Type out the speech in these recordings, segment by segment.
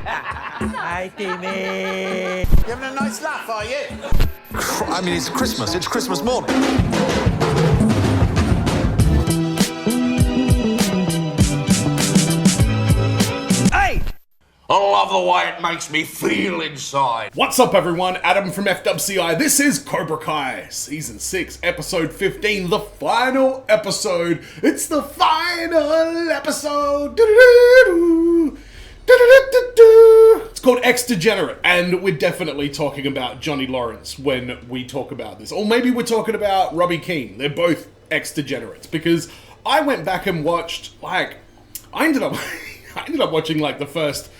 Hi, Timmy. You having a nice laugh, are you? I mean, it's Christmas. It's Christmas morning. Hey! I love the way it makes me feel inside. What's up, everyone? Adam from FWCI. This is Cobra Kai, Season 6, Episode 15, the final episode. It's the final episode. It's called Degenerate, and we're definitely talking about Johnny Lawrence when we talk about this. Or maybe we're talking about Robbie Keane. They're both Degenerates, because I went back and watched, I ended up watching the first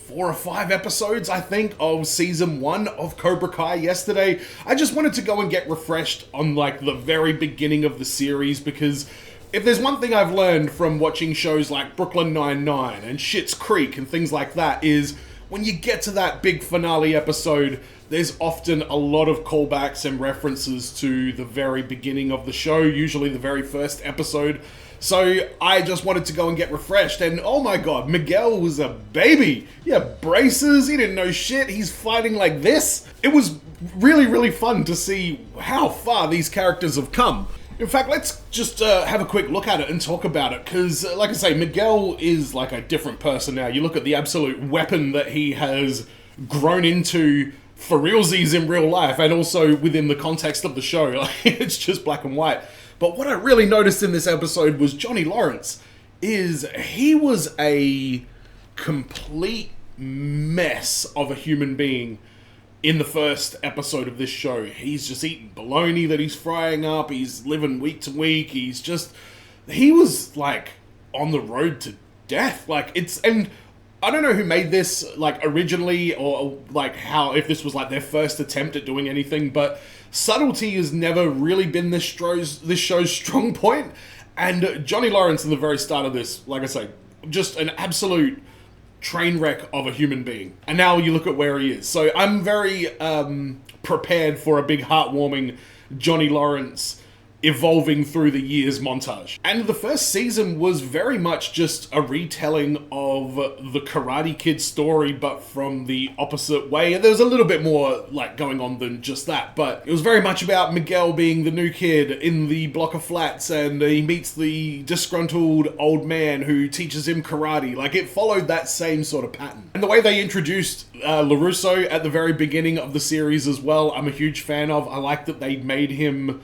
4 or 5 episodes, I think, of Season 1 of Cobra Kai yesterday. I just wanted to go and get refreshed on, the very beginning of the series, because if there's one thing I've learned from watching shows like Brooklyn Nine-Nine and Schitt's Creek and things like that is when you get to that big finale episode, there's often a lot of callbacks and references to the very beginning of the show, usually the very first episode. So I just wanted to go and get refreshed, and oh my god, Miguel was a baby. Yeah, braces, he didn't know shit, he's fighting like this. It was really, really fun to see how far these characters have come. In fact, let's just have a quick look at it and talk about it, because, like I say, Miguel is like a different person now. You look at the absolute weapon that he has grown into for realsies in real life, and also within the context of the show. It's just black and white. But what I really noticed in this episode was Johnny Lawrence he was a complete mess of a human being in the first episode of this show. He's just eating bologna that he's frying up, he's living week to week, he was on the road to death. And I don't know who made this originally, or how, if this was their first attempt at doing anything, but subtlety has never really been this show's strong point. And Johnny Lawrence in the very start of this, like I say, just an absolute train wreck of a human being. And now you look at where he is. So I'm very prepared for a big heartwarming Johnny Lawrence evolving through the years montage. And the first season was very much just a retelling of the Karate Kid story, but from the opposite way. There was a little bit more going on than just that, but it was very much about Miguel being the new kid in the block of flats, and he meets the disgruntled old man who teaches him karate. It followed that same sort of pattern. And the way they introduced LaRusso at the very beginning of the series as well, I'm a huge fan of. I like that they made him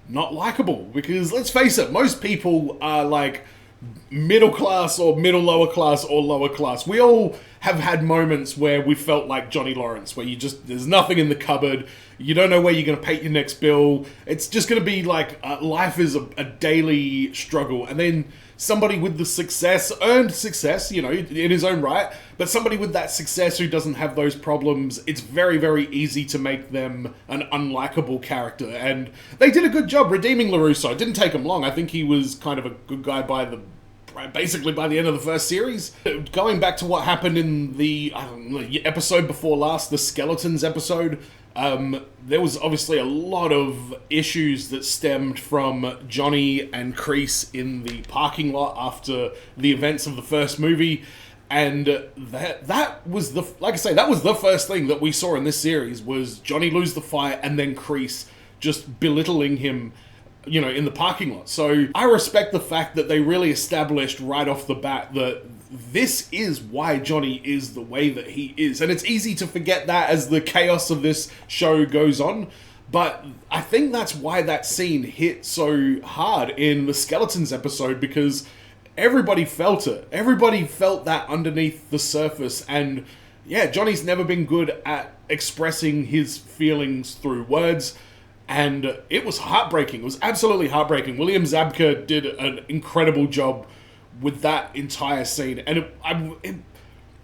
not likable, because let's face it, most people are middle class or middle lower class or lower class. We all have had moments where we felt like Johnny Lawrence, where there's nothing in the cupboard, you don't know where you're going to pay your next bill, it's just going to be life is a daily struggle. And then somebody with the earned success, in his own right, but somebody with that success who doesn't have those problems, it's very, very easy to make them an unlikable character. And they did a good job redeeming LaRusso. It didn't take him long. I think he was kind of a good guy basically by the end of the first series. Going back to what happened in the episode before last, the Skeletons episode, there was obviously a lot of issues that stemmed from Johnny and Kreese in the parking lot after the events of the first movie. And that was that was the first thing that we saw in this series, was Johnny lose the fight and then Kreese just belittling him, in the parking lot. So I respect the fact that they really established right off the bat that this is why Johnny is the way that he is. And it's easy to forget that as the chaos of this show goes on. But I think that's why that scene hit so hard in the Skeletons episode, because everybody felt it. Everybody felt that underneath the surface. And yeah, Johnny's never been good at expressing his feelings through words. And it was heartbreaking. It was absolutely heartbreaking. William Zabka did an incredible job with that entire scene. And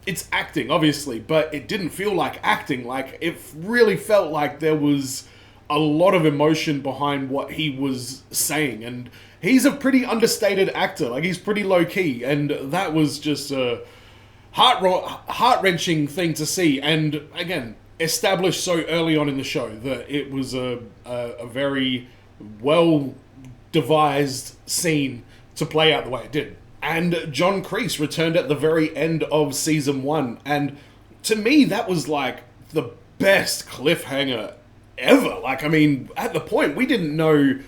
it's acting, obviously, but it didn't feel like acting. It really felt like there was a lot of emotion behind what he was saying. And he's a pretty understated actor. He's pretty low-key. And that was just a heart-wrenching thing to see. And again, established so early on in the show that it was a very well-devised scene to play out the way it did. And John Kreese returned at the very end of Season 1, and to me, that was like the best cliffhanger ever. Like, I mean, at the point, we didn't know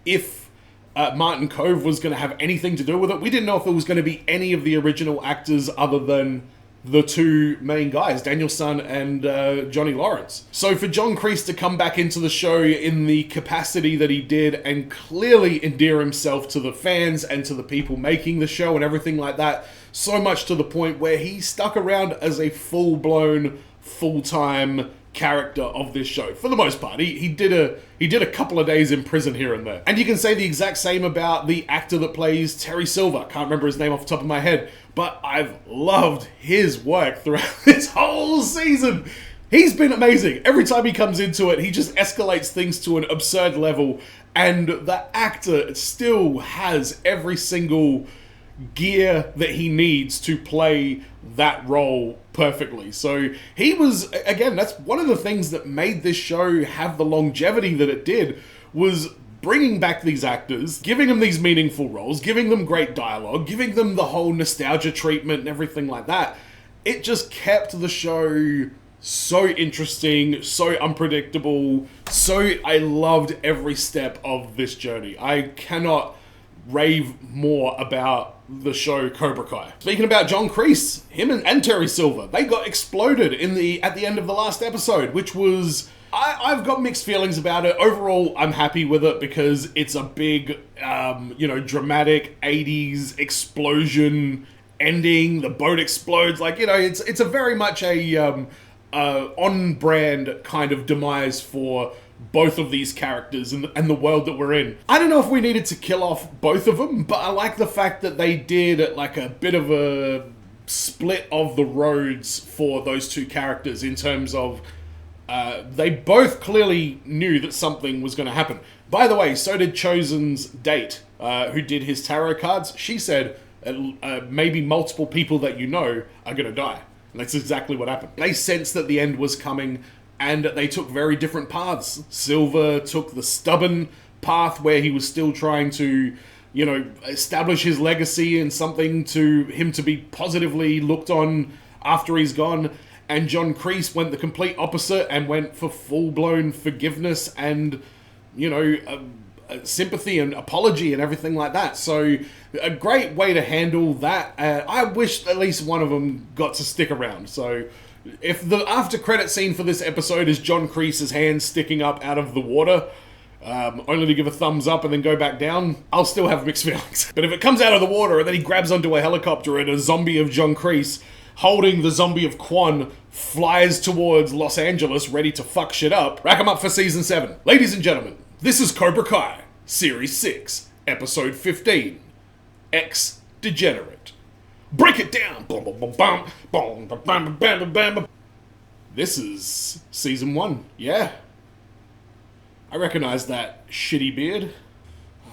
if Martin Kove was going to have anything to do with it. We didn't know if it was going to be any of the original actors other than the two main guys, Daniel San and Johnny Lawrence. So for John Kreese to come back into the show in the capacity that he did and clearly endear himself to the fans and to the people making the show and everything like that, so much to the point where he stuck around as a full-blown, full-time character of this show. For the most part, he did a couple of days in prison here and there. And you can say the exact same about the actor that plays Terry Silver. Can't remember his name off the top of my head, but I've loved his work throughout this whole season. He's been amazing. Every time he comes into it, he just escalates things to an absurd level, and the actor still has every single gear that he needs to play that role perfectly. So he was, again, that's one of the things that made this show have the longevity that it did, was bringing back these actors, giving them these meaningful roles, giving them great dialogue, giving them the whole nostalgia treatment and everything like that. It just kept the show so interesting, so unpredictable, so I loved every step of this journey. I cannot rave more about the show Cobra Kai. Speaking about John Kreese, him and Terry Silver, they got exploded at the end of the last episode, which was, I've got mixed feelings about it. Overall, I'm happy with it because it's a big, dramatic 80s explosion ending. The boat explodes, it's a very much a on-brand kind of demise for both of these characters and the world that we're in. I don't know if we needed to kill off both of them, but I like the fact that they did like a bit of a split of the roads for those two characters in terms of they both clearly knew that something was going to happen. By the way, so did Chosen's date, who did his tarot cards. She said maybe multiple people that you know are going to die. And that's exactly what happened. They sensed that the end was coming, and they took very different paths. Silver took the stubborn path where he was still trying to, establish his legacy and something to him to be positively looked on after he's gone. And John Kreese went the complete opposite and went for full-blown forgiveness and, sympathy and apology and everything like that. So a great way to handle that. I wish at least one of them got to stick around. So if the after credit scene for this episode is John Kreese's hand sticking up out of the water, only to give a thumbs up and then go back down, I'll still have mixed feelings. But if it comes out of the water and then he grabs onto a helicopter and a zombie of John Kreese holding the zombie of Kwon flies towards Los Angeles ready to fuck shit up, rack 'em up for Season 7. Ladies and gentlemen, this is Cobra Kai, Series 6, Episode 15, Degenerate. Break it down! This is Season 1, yeah. I recognize that shitty beard.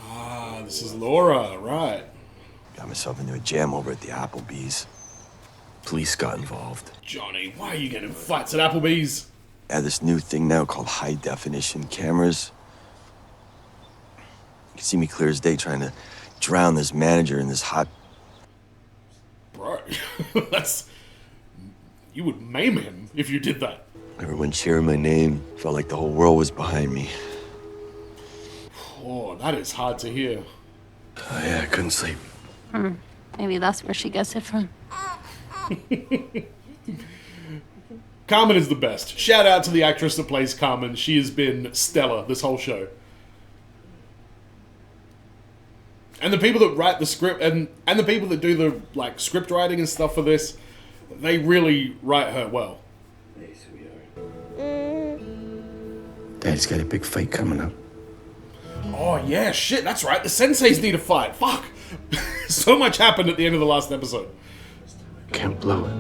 Ah, this is Laura, right. Got myself into a jam over at the Applebee's. Police got involved. Johnny, why are you getting in fights at Applebee's? I have this new thing now called high definition cameras. You can see me clear as day trying to drown this manager in this hot... Bro, you would maim him if you did that. Everyone cheering my name. Felt like the whole world was behind me. Oh, that is hard to hear. Oh yeah, I couldn't sleep. Maybe that's where she gets it from. Carmen is the best. Shout out to the actress that plays Carmen. She has been stellar this whole show. And the people that write the script and the people that do the script writing and stuff for this, they really write her well. Hey, sweetheart. Dad's got a big fight coming up. Oh yeah, shit, that's right. The senseis need a fight. Fuck. So much happened at the end of the last episode. Can't blow it.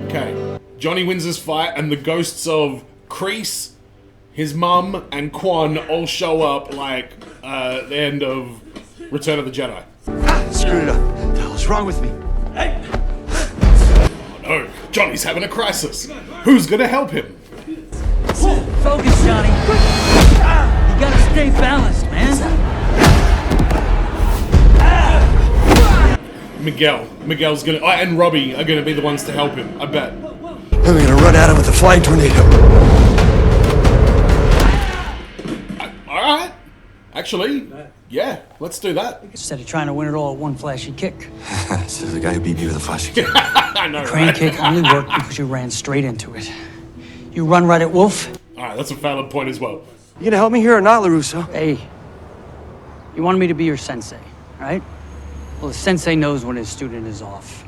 Okay. Johnny wins his fight, and the ghosts of Kreese, his mum, and Kwon all show up the end of Return of the Jedi. Screwed it up. What the hell's wrong with me? Oh no, Johnny's having a crisis. Who's gonna help him? Focus, Johnny. You gotta stay balanced, man. Miguel's gonna, and Robbie are gonna be the ones to help him, I bet. Then we're gonna run at him with a flying tornado. Alright. Actually, yeah, let's do that. Instead of trying to win it all at one flashy kick. This is the guy who beat me with a flashy kick. I know, Crane right? kick only worked because you ran straight into it. You run right at Wolf. Alright, that's a valid point as well. You gonna help me here or not, LaRusso? Hey, you wanted me to be your sensei, right? Well, the sensei knows when his student is off.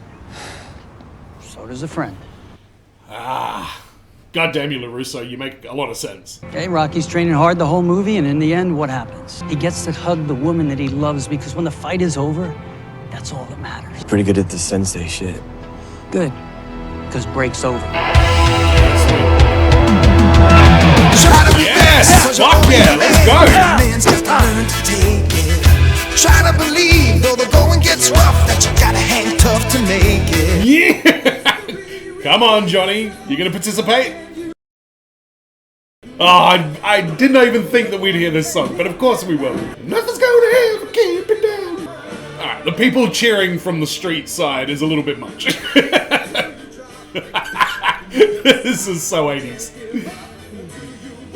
So does a friend. God damn you, LaRusso, you make a lot of sense. Okay, Rocky's training hard the whole movie, and in the end, what happens? He gets to hug the woman that he loves because when the fight is over, that's all that matters. Pretty good at the sensei shit. Good, because break's over. Yes! Fuck yeah, let's go! Try to believe, though the going gets rough, that you gotta hang tough to make it. Yeah! Come on, Johnny, you gonna participate? Oh, I didn't even think that we'd hear this song, but of course we will. Nothing's gonna ever keep it down. Alright, the people cheering from the street side is a little bit much. This is so 80s.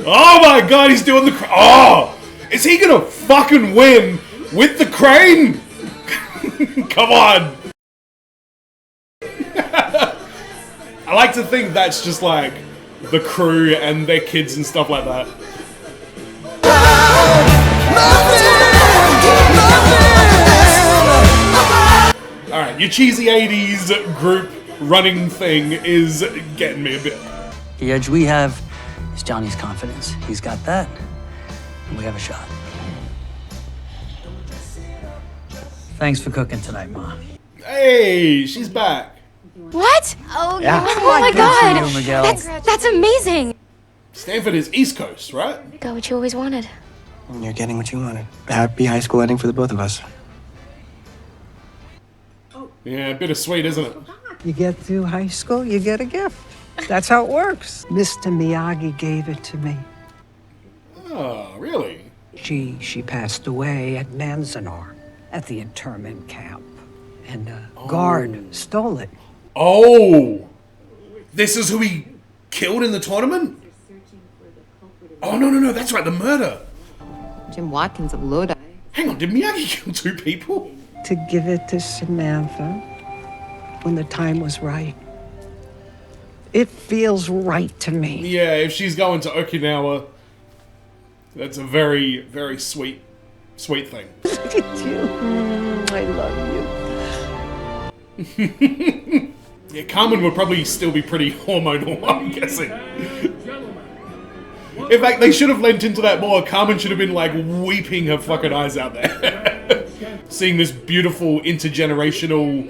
Oh my god, he's doing the oh! Is he gonna fucking win with the crane? Come on! I like to think that's just like the crew and their kids and stuff like that. Alright, your cheesy 80s group running thing is getting me a bit. The edge we have is Johnny's confidence. He's got that, and we have a shot. Thanks for cooking tonight, Ma. Hey, she's back. What? Oh, Yeah. oh my god! you, Miguel. That's amazing! Stanford is East Coast, right? Got what you always wanted. You're getting what you wanted. Happy high school ending for the both of us. Yeah, bittersweet, isn't it? You get through high school, you get a gift. That's how it works. Mr. Miyagi gave it to me. Oh, really? She passed away at Manzanar at the internment camp. And a guard stole it. Oh! This is who he killed in the tournament? Oh, no, that's right, the murder. Jim Watkins of Lodi. Hang on, did Miyagi kill two people? To give it to Samantha when the time was right. It feels right to me. Yeah, if she's going to Okinawa, that's a very, very sweet thing. Look at you. I love you. Yeah, Carmen would probably still be pretty hormonal, I'm guessing. In fact, they should have lent into that more. Carmen should have been like weeping her fucking eyes out there. Seeing this beautiful intergenerational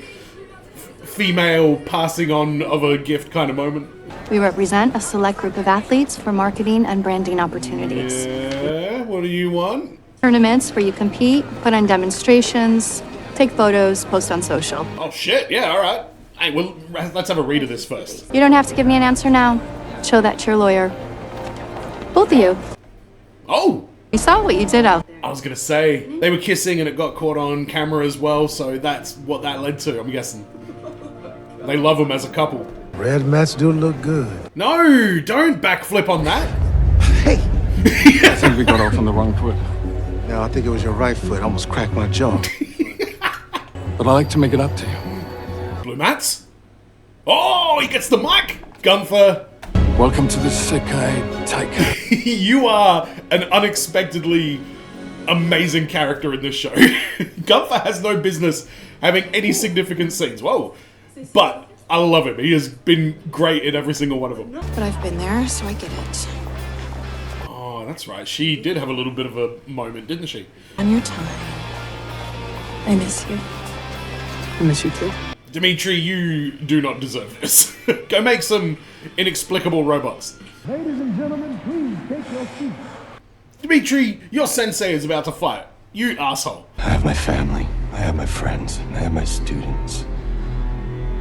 female passing on of a gift kind of moment. We represent a select group of athletes for marketing and branding opportunities. Yeah, what do you want? Tournaments where you compete, put on demonstrations, take photos, post on social. Oh shit, yeah, alright. Hey, well, let's have a read of this first. You don't have to give me an answer now. Show that to your lawyer. Both of you. Oh! We saw what you did out there. I was gonna say, they were kissing and it got caught on camera as well, so that's what that led to, I'm guessing. They love them as a couple. Red mats do look good. No, don't backflip on that. Hey! I think we got off on the wrong foot. No, I think it was your right foot. Almost cracked my jaw. But I like to make it up to you. Blue mats? Oh, he gets the mic! Gunther, Welcome to the Sekai Taika. you are an unexpectedly amazing character in this show. Gunther has no business having any significant scenes. Whoa. But I love him. He has been great in every single one of them. But I've been there, so I get it. Oh, that's right. She did have a little bit of a moment, didn't she? On your time. I miss you. I miss you too. Dimitri, you do not deserve this. Go make some inexplicable robots. Ladies and gentlemen, please take your seats. Dimitri, your sensei is about to fight. You asshole. I have my family, I have my friends, and I have my students.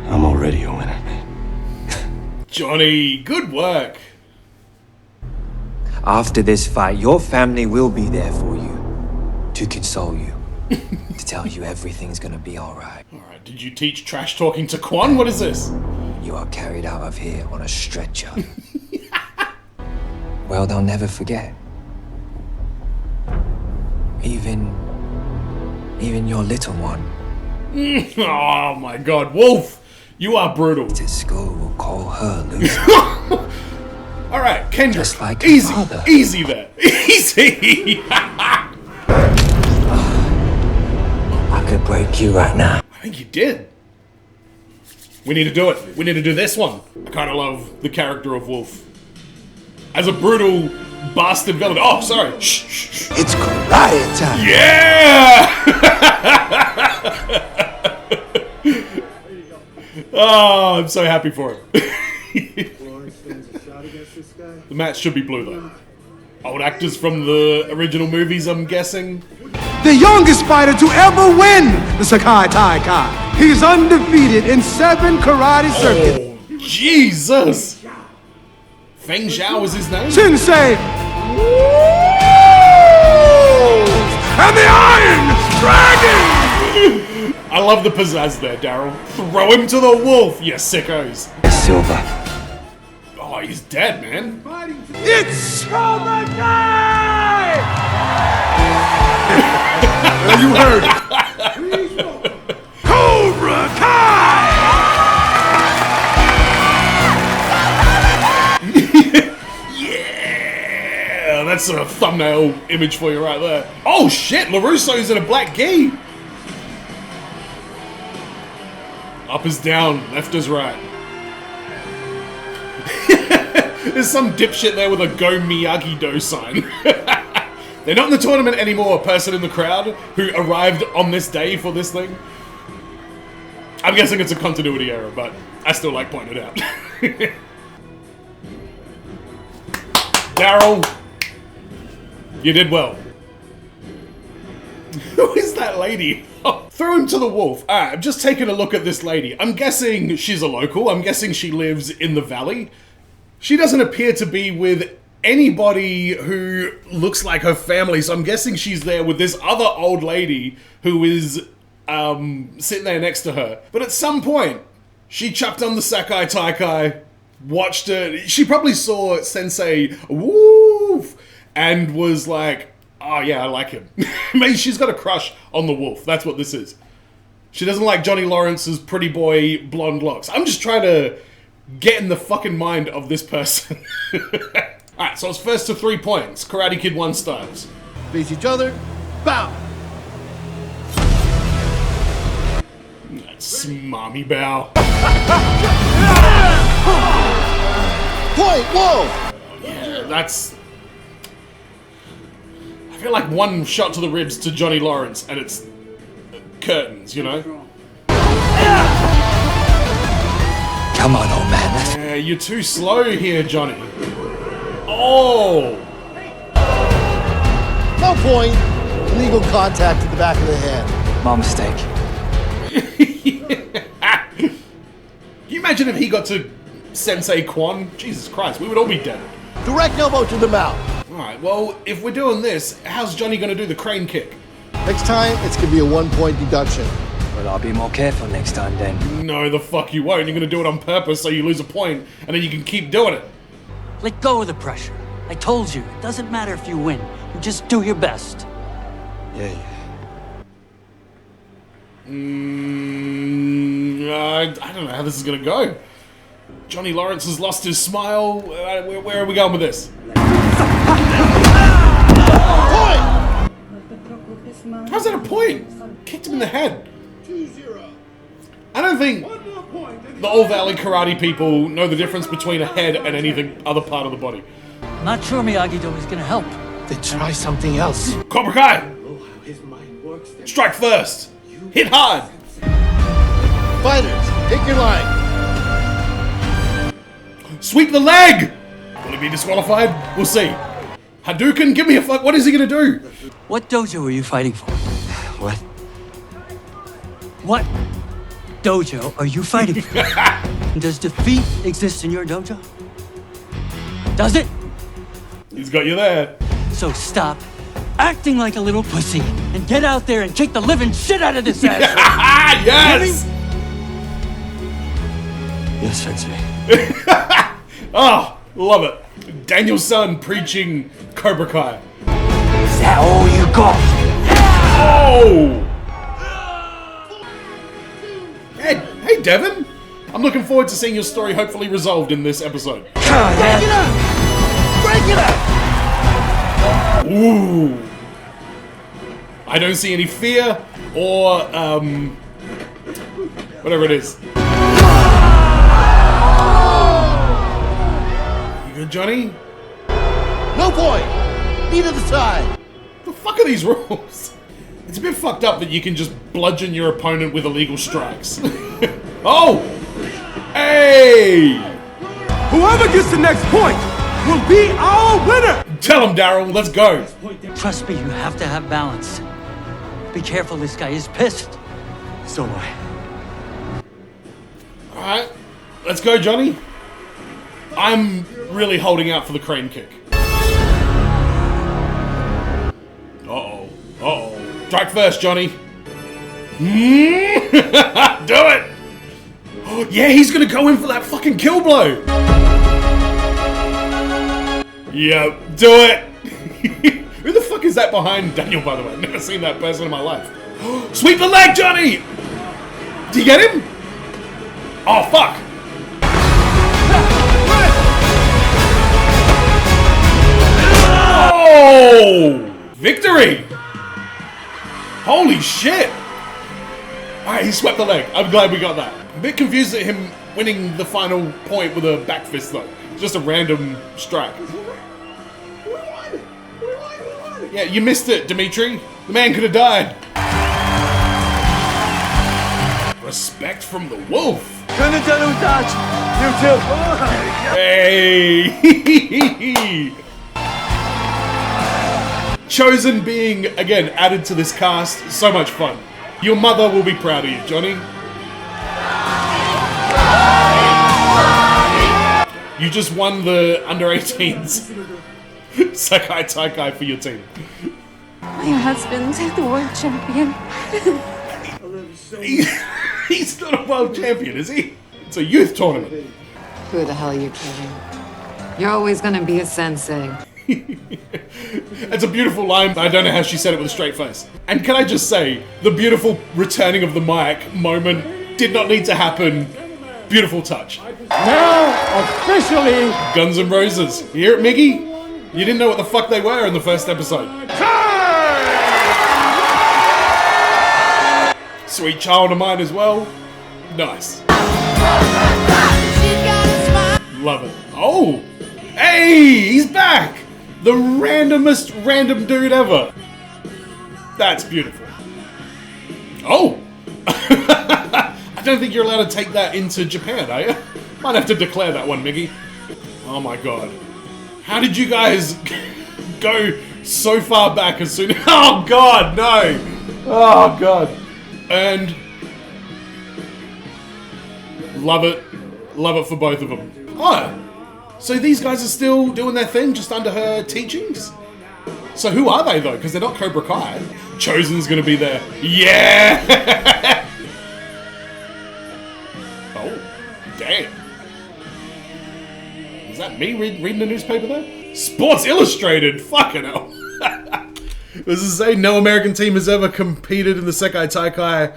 I'm already a winner, man. Johnny, good work. After this fight, your family will be there for you to console you. to tell you everything's gonna be alright. Alright, did you teach trash talking to Kwon? What is this? You are carried out of here on a stretcher. Well, they'll never forget. Even your little one. Oh my god, Wolf! You are brutal. To school will call her loser. Alright, Kendrick. Just like easy, your father. easy there. Easy! I could break you right now. I think you did. We need to do it. We need to do this one. I kind of love the character of Wolf. As a brutal bastard villain. Oh, sorry. Shh, shh, shh. It's karate time. Yeah! Oh, I'm so happy for him. The match should be blue though. Old actors from the original movies, I'm guessing. The youngest fighter to ever win the Sakai Taikai. He's undefeated in 7 karate circuits. Oh, Jesus! Feng Zhao was his name? Sensei! And the Iron Dragon! I love the pizzazz there, Daryl. Throw him to the wolf, you sickos. Silver. Oh, he's dead, man. It's Cobra Kai! Well, you heard it. Cobra Kai! Yeah, that's a thumbnail image for you right there. Oh shit, LaRusso's in a black gi. Up is down, left is right. There's some dipshit there with a Go Miyagi-Do sign. They're not in the tournament anymore, a person in the crowd who arrived on this day for this thing. I'm guessing it's a continuity error, but I still like pointing it out. Daryl, you did well. Who is that lady? Oh, throw him to the wolf. Alright, I'm just taking a look at this lady. I'm guessing she's a local. I'm guessing she lives in the valley. She doesn't appear to be with anybody who looks like her family, so I'm guessing she's there with this other old lady who is sitting there next to her. But at some point, she chucked on the Sakai Taikai, watched it. She probably saw Sensei woof and was like, oh yeah, I like him. Maybe she's got a crush on the wolf. That's what this is. She doesn't like Johnny Lawrence's pretty boy blonde locks. I'm just trying to get in the fucking mind of this person. Alright, so it's first to 3 points. Karate Kid 1 styles. Face each other. Bow. That's smarmy bow. Point, whoa! Yeah, that's... I feel like one shot to the ribs to Johnny Lawrence and it's curtains, you know? Come on, old man. Yeah, you're too slow here, Johnny. Oh! No point. Illegal contact to the back of the head. My mistake. Can you imagine if he got to Sensei Kwon? Jesus Christ, we would all be dead. Direct elbow to the mouth. Alright, well, if we're doing this, how's Johnny gonna do the crane kick? Next time, it's gonna be a 1-point deduction. Well, I'll be more careful next time then. No, the fuck you won't. You're gonna do it on purpose so you lose a point, and then you can keep doing it. Let go of the pressure. I told you, it doesn't matter if you win. You just do your best. Yeah. I don't know how this is gonna go. Johnny Lawrence has lost his smile. Where are we going with this? Point! How's that a point? Kicked him in the head. I don't think the All Valley karate people know the difference between a head and anything other part of the body. I'm not sure Miyagi-Do is gonna help. Then try something else. Cobra Kai! Strike first! Hit hard! Fighters, take your line. Sweep the leg! Will he be disqualified? We'll see. Hadouken, give me a fuck. What is he gonna do? What dojo are you fighting for? What? What dojo are you fighting for? Does defeat exist in your dojo? Does it? He's got you there. So stop acting like a little pussy and get out there and kick the living shit out of this ass. Yes! Yes, Sensei. Ah, love it. Daniel's son preaching Cobra Kai. Is that all you got? Oh! Hey, Devin. I'm looking forward to seeing your story hopefully resolved in this episode. Break it up! Break it up! Ooh. I don't see any fear or, whatever it is. You good, Johnny? No point! Neither the side! The fuck are these rules? It's a bit fucked up that you can just bludgeon your opponent with illegal strikes. Oh! Hey! Whoever gets the next point will be our winner! Tell him, Daryl, let's go. Trust me, you have to have balance. Be careful, this guy is pissed. So am I. Alright, let's go, Johnny. I'm really holding out for the crane kick. Uh-oh. Uh-oh. Strike first, Johnny. Do it! Yeah, he's gonna go in for that fucking kill blow. Yeah, do it. Who the fuck is that behind Daniel, by the way? I've never seen that person in my life. Sweep the leg, Johnny! Did you get him? Oh, fuck. Oh! Victory! Holy shit! Alright, he swept the leg. I'm glad we got that. A bit confused at him winning the final point with a back fist, though. Just a random strike. Yeah, you missed it, Dimitri. The man could have died. Respect from the wolf. You too. Hey! Chosen being, again, added to this cast. So much fun. Your mother will be proud of you, Johnny. You just won the under-18s Sekai Taikai for your team. My husband's the world champion. He's not a world champion, is he? It's a youth tournament. Who the hell are you kidding? You're always gonna be a sensei. That's a beautiful line, but I don't know how she said it with a straight face. And can I just say, the beautiful returning of the mic moment did not need to happen. Beautiful touch. Now, officially, Guns N' Roses. You hear it, Miggy? You didn't know what the fuck they were in the first episode. Sweet child of mine as well. Nice. Love it. Oh! Hey! He's back! The randomest random dude ever. That's beautiful. Oh! I don't think you're allowed to take that into Japan, are you? Might have to declare that one, Miggy. Oh my god. How did you guys go so far back as soon as... Oh god, no! Oh god. And... Love it. Love it for both of them. Oh! So these guys are still doing their thing just under her teachings? So who are they though? Because they're not Cobra Kai. Chosen's gonna be there. Yeah! Oh, damn. Is that me reading the newspaper there? Sports Illustrated! Fucking hell. This is saying no American team has ever competed in the Sekai Taikai,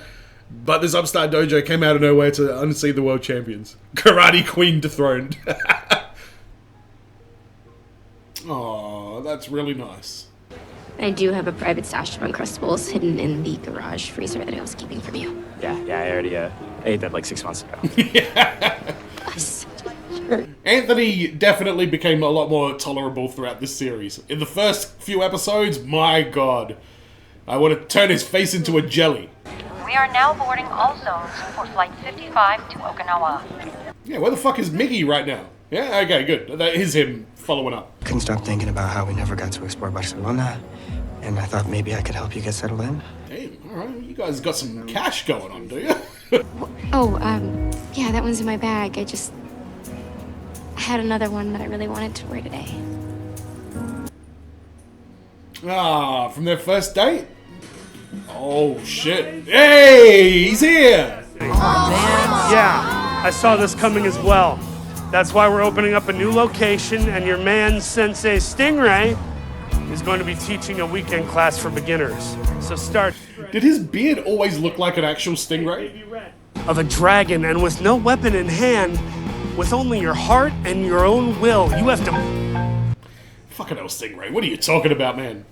but this upstart dojo came out of nowhere to unseat the world champions. Karate Queen dethroned. Oh, that's really nice. I do have a private stash of Uncrustables hidden in the garage freezer that I was keeping from you. Yeah, I already ate that like 6 months ago. Anthony definitely became a lot more tolerable throughout this series. In the first few episodes, my god. I want to turn his face into a jelly. We are now boarding all zones for Flight 55 to Okinawa. Yeah, where the fuck is Miggy right now? Yeah, okay, good. That is him following up. Couldn't stop thinking about how we never got to explore Barcelona, and I thought maybe I could help you get settled in. Damn, alright, you guys got some cash going on, do you? Oh, yeah, that one's in my bag. I had another one that I really wanted to wear today. Ah, from their first date? Oh, shit. Hey, he's here! Yeah, I saw this coming as well. That's why we're opening up a new location, and your man, Sensei Stingray, is going to be teaching a weekend class for beginners. So start... Did his beard always look like an actual stingray? Of a dragon, and with no weapon in hand, with only your heart and your own will, you have to... Fucking hell, Stingray, what are you talking about, man?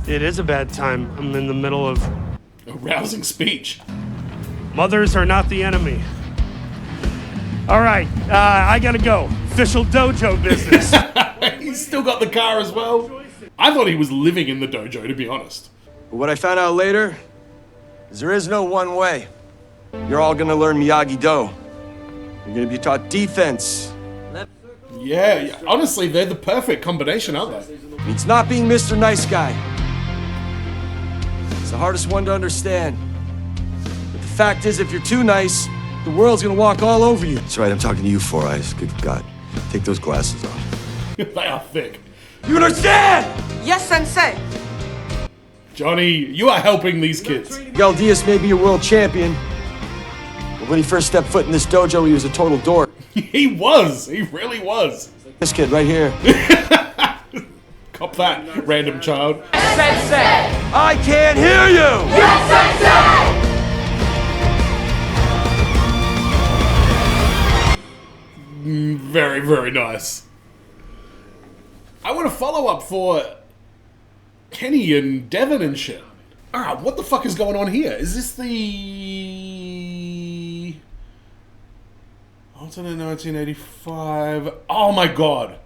It is a bad time. I'm in the middle of... a rousing speech. Mothers are not the enemy. All right, I gotta go. Official dojo business. He's still got the car as well. I thought he was living in the dojo, to be honest. But what I found out later is there is no one way. You're all gonna learn Miyagi-Do. You're gonna be taught defense. Yeah, honestly, they're the perfect combination, aren't they? It's not being Mr. Nice Guy. It's the hardest one to understand. But the fact is, if you're too nice, the world's gonna walk all over you. That's right, I'm talking to you, Four Eyes. Good God. Take those glasses off. They are thick. You understand? Yes, Sensei. Johnny, you are helping these kids. Miguel Diaz may be a world champion, but when he first stepped foot in this dojo, he was a total dork. He was. He really was. This kid right here. Cop that, random child. Sensei! I can't hear you! Yes, Sensei! Very, very nice. I want a follow-up for Kenny and Devin and shit. Alright, what the fuck is going on here? Is this the... alternate 1985... Oh my god.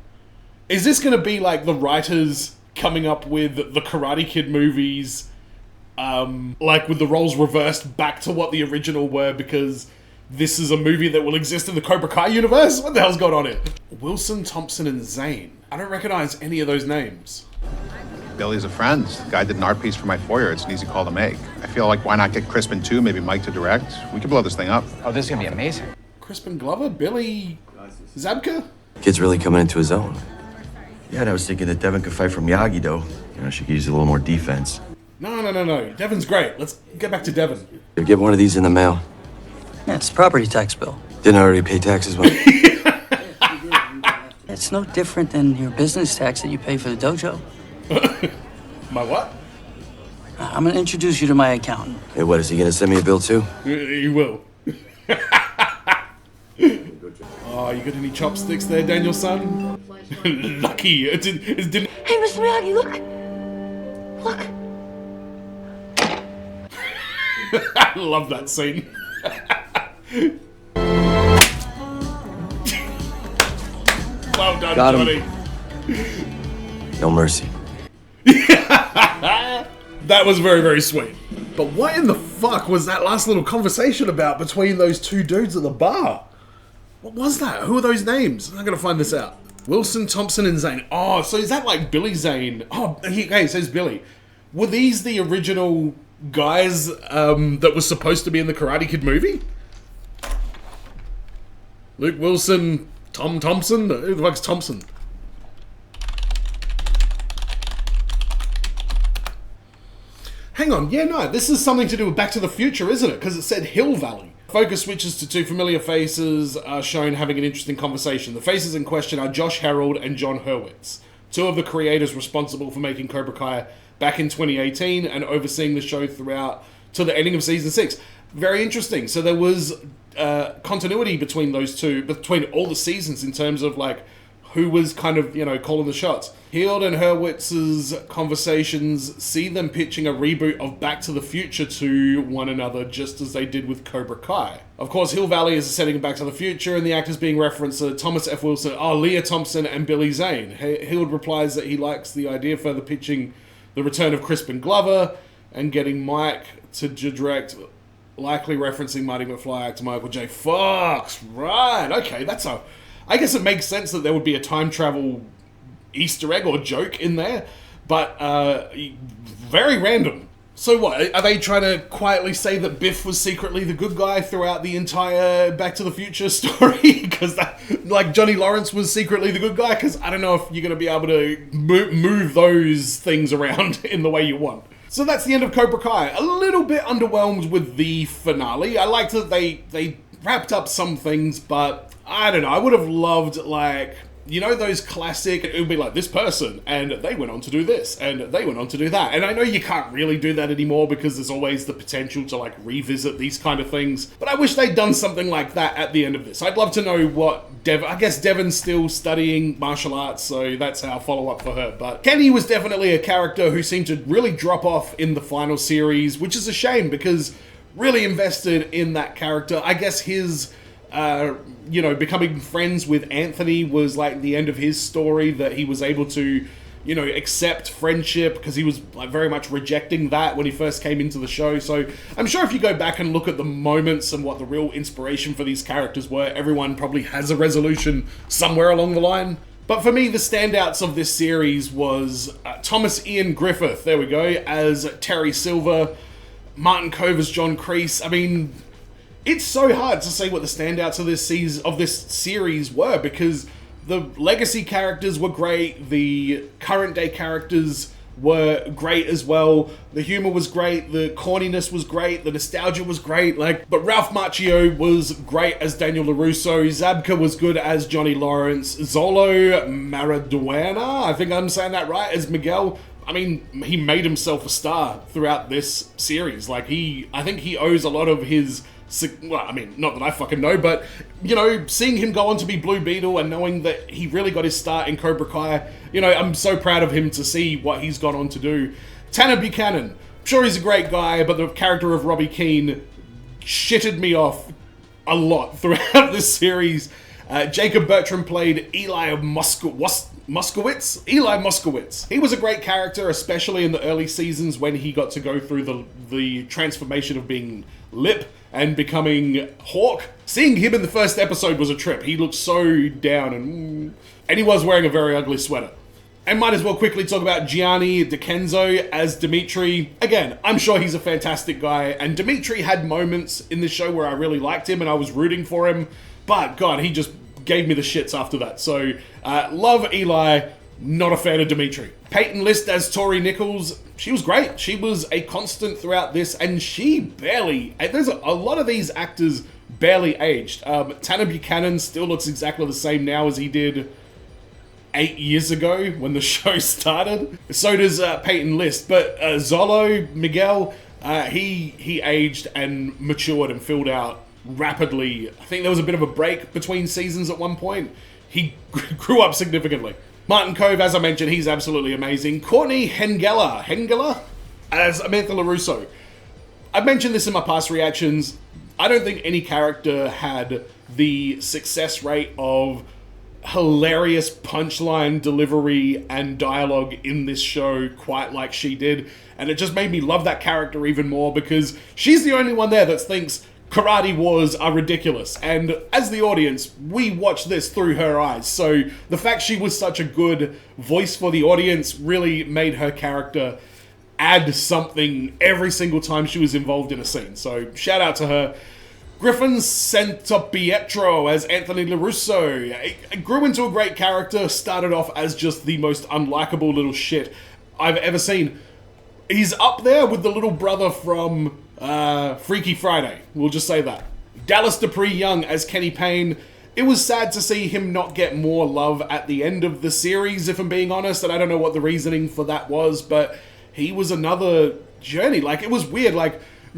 Is this going to be like the writers coming up with the Karate Kid movies, like with the roles reversed back to what the original were because this is a movie that will exist in the Cobra Kai universe? What the hell's going on here? Wilson, Thompson, and Zane. I don't recognize any of those names. Billy's a friend. The guy did an art piece for my foyer. It's an easy call to make. I feel like why not get Crispin too, maybe Mike to direct? We could blow this thing up. Oh, this is gonna be amazing. Crispin Glover? Billy Zabka? Kid's really coming into his own. Yeah, and I was thinking that Devin could fight for Miyagi-Do. You know, she could use a little more defense. No. Devin's great. Let's get back to Devin. You'll get one of these in the mail. Yeah, it's a property tax bill. Didn't I already pay taxes when... It's no different than your business tax that you pay for the dojo. My what? I'm gonna introduce you to my accountant. Hey, what, is he gonna send me a bill too? He will. Oh, you got any chopsticks there, Daniel son? Lucky. It didn't... Hey, Mr. Miyagi, look! Look! I love that scene. Well done, Got him. Johnny. No mercy. That was very, very sweet. But what in the fuck was that last little conversation about between those two dudes at the bar? What was that? Who are those names? I'm gonna find this out. Wilson, Thompson, and Zane. Oh, so is that like Billy Zane? Oh, okay, it says Billy. Were these the original guys that was supposed to be in the Karate Kid movie? Luke Wilson, Tom Thompson? Who the fuck's Thompson? Hang on, yeah, no, this is something to do with Back to the Future, isn't it? Because it said Hill Valley. Focus switches to two familiar faces shown having an interesting conversation. The faces in question are Josh Harold and John Hurwitz, two of the creators responsible for making Cobra Kai back in 2018 and overseeing the show throughout to the ending of season 6. Very interesting. So there was continuity between those two, between all the seasons in terms of like who was kind of, you know, calling the shots. Heald and Hurwitz's conversations see them pitching a reboot of Back to the Future to one another, just as they did with Cobra Kai. Of course, Hill Valley is a setting of Back to the Future, and the actors being referenced are Thomas F. Wilson, Leah Thompson, and Billy Zane. Heald replies that he likes the idea of further pitching the return of Crispin Glover and getting Mike to direct, likely referencing Marty McFly actor Michael J. Fox. Right, okay, I guess it makes sense that there would be a time travel Easter egg or joke in there, but very random. So what, are they trying to quietly say that Biff was secretly the good guy throughout the entire Back to the Future story? Because like Johnny Lawrence was secretly the good guy? Because I don't know if you're going to be able to move those things around in the way you want. So that's the end of Cobra Kai. A little bit underwhelmed with the finale. I liked that they wrapped up some things, but I don't know. I would have loved, like, you know, those classic, it would be like this person, and they went on to do this, and they went on to do that. And I know you can't really do that anymore because there's always the potential to, like, revisit these kind of things. But I wish they'd done something like that at the end of this. I'd love to know what I guess Devon's still studying martial arts, so that's our follow-up for her. But Kenny was definitely a character who seemed to really drop off in the final series, which is a shame because really invested in that character. I guess his you know, becoming friends with Anthony was like the end of his story, that he was able to, you know, accept friendship because he was like very much rejecting that when he first came into the show. So I'm sure if you go back and look at the moments and what the real inspiration for these characters were, everyone probably has a resolution somewhere along the line. But for me, the standouts of this series was Thomas Ian Griffith, there we go, as Terry Silver, Martin Kove as John Kreese. I mean, it's so hard to say what the standouts of this series were because the legacy characters were great, the current day characters were great as well, the humor was great, the corniness was great, the nostalgia was great, but Ralph Macchio was great as Daniel LaRusso, Zabka was good as Johnny Lawrence, Zolo Maraduena, I think I'm saying that right, as Miguel. I mean, he made himself a star throughout this series. I think he owes a lot of his, well, I mean, not that I fucking know, but, you know, seeing him go on to be Blue Beetle and knowing that he really got his start in Cobra Kai, you know, I'm so proud of him to see what he's gone on to do. Tanner Buchanan, I'm sure he's a great guy, but the character of Robbie Keane shitted me off a lot throughout this series. Jacob Bertram played Eli Moskowitz? Eli Moskowitz. He was a great character, especially in the early seasons when he got to go through the transformation of being Lip and becoming Hawk. Seeing him in the first episode was a trip. He looked so down and he was wearing a very ugly sweater. And might as well quickly talk about Gianni DiCenzo as Dimitri. Again, I'm sure he's a fantastic guy, and Dimitri had moments in this show where I really liked him and I was rooting for him, but God, he just gave me the shits after that. So, love Eli, not a fan of Dimitri. Peyton List as Tori Nichols, she was great. She was a constant throughout this, and she barely, there's a lot of these actors barely aged. Tanner Buchanan still looks exactly the same now as he did 8 years ago when the show started. So does Peyton List, but Zolo, Miguel, he aged and matured and filled out rapidly. I think there was a bit of a break between seasons at one point. He grew up significantly. Martin Kove, as I mentioned, he's absolutely amazing. Courtney Hengela as Amantha LaRusso. I've mentioned this in my past reactions. I don't think any character had the success rate of hilarious punchline delivery and dialogue in this show quite like she did. And it just made me love that character even more because she's the only one there that thinks karate wars are ridiculous, and as the audience, we watch this through her eyes, so the fact she was such a good voice for the audience really made her character add something every single time she was involved in a scene, so shout out to her. Griffin Santopietro as Anthony LaRusso. It grew into a great character, started off as just the most unlikable little shit I've ever seen. He's up there with the little brother from Freaky Friday, we'll just say that. Dallas Dupree Young as Kenny Payne. It was sad to see him not get more love at the end of the series, if I'm being honest, and I don't know what the reasoning for that was, but he was another journey. It was weird,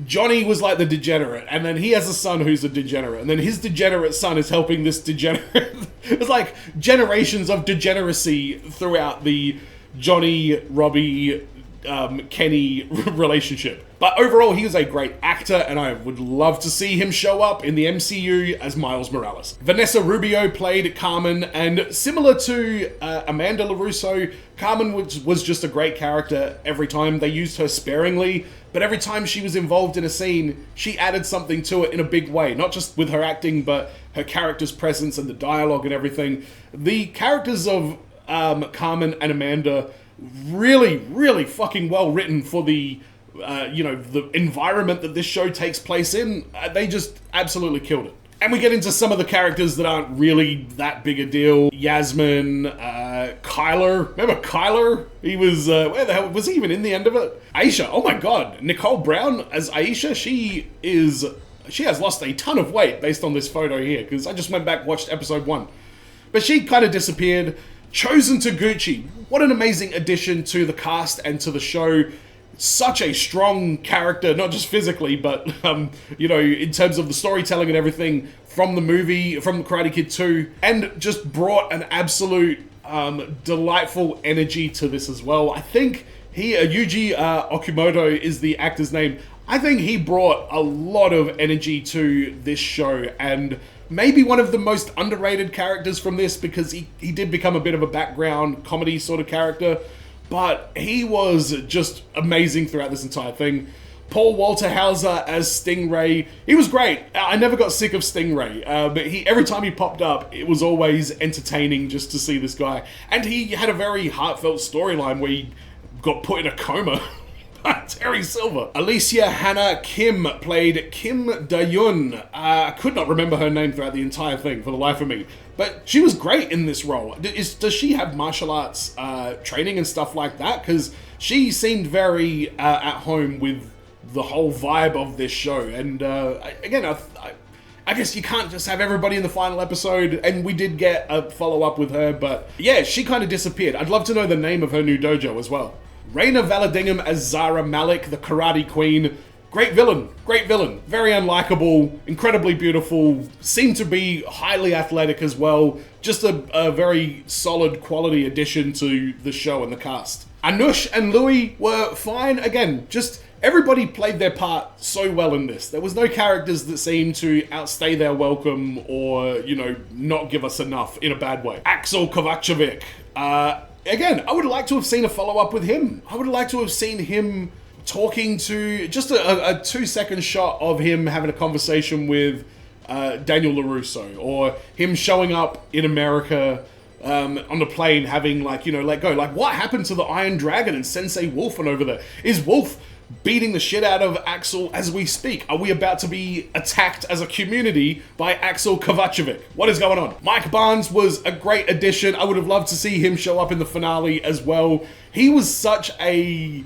Johnny was like the degenerate, and then he has a son who's a degenerate, and then his degenerate son is helping this degenerate. It's like generations of degeneracy throughout the Johnny, Robbie, Kenny relationship. But overall, he was a great actor, and I would love to see him show up in the MCU as Miles Morales. Vanessa Rubio played Carmen, and similar to Amanda LaRusso, Carmen was just a great character every time. They used her sparingly, but every time she was involved in a scene, she added something to it in a big way. Not just with her acting, but her character's presence and the dialogue and everything. The characters of Carmen and Amanda really, really fucking well written for the the environment that this show takes place in, they just absolutely killed it. And we get into some of the characters that aren't really that big a deal. Yasmin, Kyler. Remember Kyler? He was, where the hell, was he even in the end of it? Aisha, oh my god. Nicole Brown as Aisha, she has lost a ton of weight based on this photo here, because I just went back and watched episode 1. But she kind of disappeared. Chosen Taguchi, what an amazing addition to the cast and to the show. Such a strong character, not just physically, but, in terms of the storytelling and everything from the movie, from Karate Kid 2, and just brought an absolute delightful energy to this as well. I think Yuji Okumoto is the actor's name. I think he brought a lot of energy to this show, and maybe one of the most underrated characters from this, because he did become a bit of a background comedy sort of character. But he was just amazing throughout this entire thing. Paul Walter Hauser as Stingray. He was great. I never got sick of Stingray. But every time he popped up, it was always entertaining just to see this guy. And he had a very heartfelt storyline where he got put in a coma by Terry Silver. Alicia Hannah Kim played Kim Da-yun. I could not remember her name throughout the entire thing for the life of me. But she was great in this role. Does she have martial arts training and stuff like that? Because she seemed very at home with the whole vibe of this show. And again, I guess you can't just have everybody in the final episode. And we did get a follow-up with her. But yeah, she kind of disappeared. I'd love to know the name of her new dojo as well. Raina Valadingham as Zara Malik, the Karate Queen. Great villain. Very unlikable, incredibly beautiful, seemed to be highly athletic as well. Just a very solid quality addition to the show and the cast. Anush and Louis were fine. Again, just everybody played their part so well in this. There was no characters that seemed to outstay their welcome or, not give us enough in a bad way. Axel Kovacevic. Again, I would like to have seen a follow-up with him. I would like to have seen him talking to, just a 2-second shot of him having a conversation with Daniel LaRusso, or him showing up in America on the plane having let go. Like, what happened to the Iron Dragon and Sensei Wolf and over there? Is Wolf beating the shit out of Axel as we speak? Are we about to be attacked as a community by Axel Kovacevic? What is going on? Mike Barnes was a great addition. I would have loved to see him show up in the finale as well. He was such a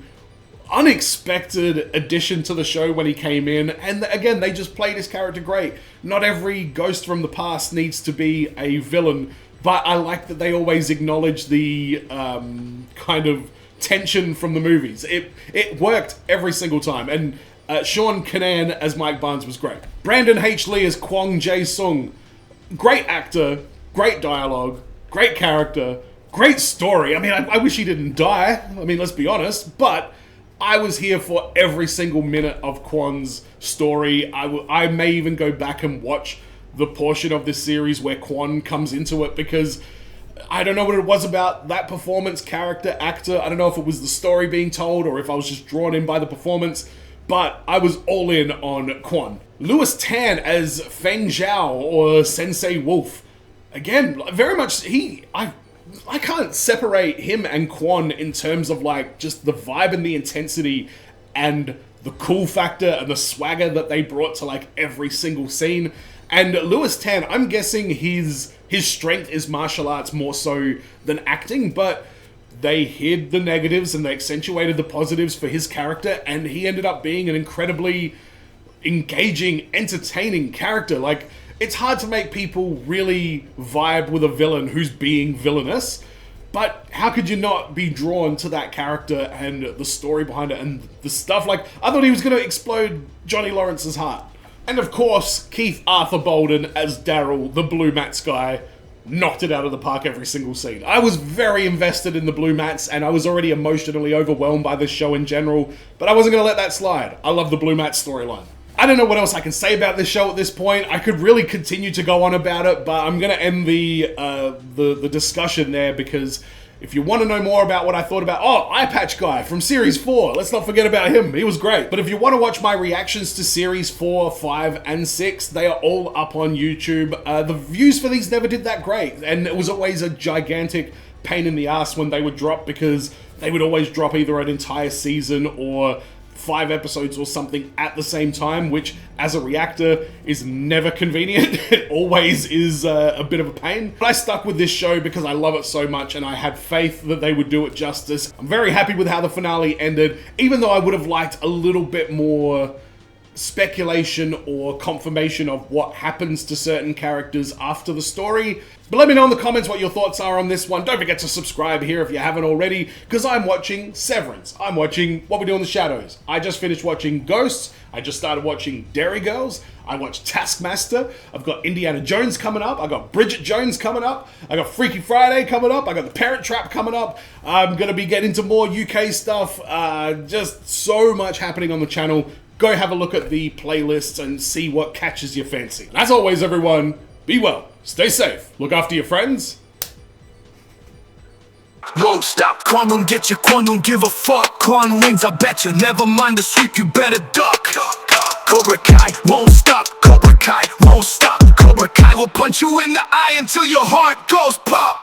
unexpected addition to the show when he came in, and again, they just played his character great. Not every ghost from the past needs to be a villain, but I like that they always acknowledge the kind of tension from the movies. It worked every single time, and Sean Kanan as Mike Barnes was great. Brandon H. Lee as Kwon Jae-sung. Great actor, great dialogue, great character, great story. I mean, I wish he didn't die. I mean, let's be honest, but I was here for every single minute of Kwon's story. I may even go back and watch the portion of this series where Kwon comes into it, because I don't know what it was about that performance, character, actor. I don't know if it was the story being told or if I was just drawn in by the performance, but I was all in on Kwon. Louis Tan as Feng Zhao, or Sensei Wolf. Again, very much, I can't separate him and Kwon in terms of just the vibe and the intensity and the cool factor and the swagger that they brought to every single scene. And Louis Tan, I'm guessing his strength is martial arts more so than acting, but they hid the negatives and they accentuated the positives for his character, and he ended up being an incredibly engaging, entertaining character. It's hard to make people really vibe with a villain who's being villainous, but how could you not be drawn to that character and the story behind it and the stuff? I thought he was going to explode Johnny Lawrence's heart. And of course, Keith Arthur Bolden as Daryl, the Blue Mats guy, knocked it out of the park every single scene. I was very invested in the Blue Mats, and I was already emotionally overwhelmed by this show in general, but I wasn't going to let that slide. I love the Blue Mats storyline. I don't know what else I can say about this show at this point. I could really continue to go on about it, but I'm going to end the discussion there, because if you want to know more about what I thought about, Eye Patch Guy from Series 4, let's not forget about him, he was great. But if you want to watch my reactions to Series 4, 5, and 6, they are all up on YouTube. The views for these never did that great, and it was always a gigantic pain in the ass when they would drop, because they would always drop either an entire season or 5 episodes or something at the same time, which as a reactor is never convenient. It always is a bit of a pain. But I stuck with this show because I love it so much and I had faith that they would do it justice. I'm very happy with how the finale ended, even though I would have liked a little bit more speculation or confirmation of what happens to certain characters after the story. But let me know in the comments what your thoughts are on this one. Don't forget to subscribe here if you haven't already, because I'm watching Severance. I'm watching What We Do in the Shadows. I just finished watching Ghosts. I just started watching Dairy Girls. I watched Taskmaster. I've got Indiana Jones coming up. I got Bridget Jones coming up. I got Freaky Friday coming up. I got The Parent Trap coming up. I'm going to be getting into more UK stuff. Just so much happening on the channel. Go have a look at the playlists and see what catches your fancy. And as always, everyone, be well, stay safe, look after your friends. Won't stop, Kwon don't get you, Kwon don't give a fuck. Kwon wings, I bet you, never mind the sweep, you better duck. Cobra Kai won't stop, Cobra Kai won't stop. Cobra Kai will punch you in the eye until your heart goes pop.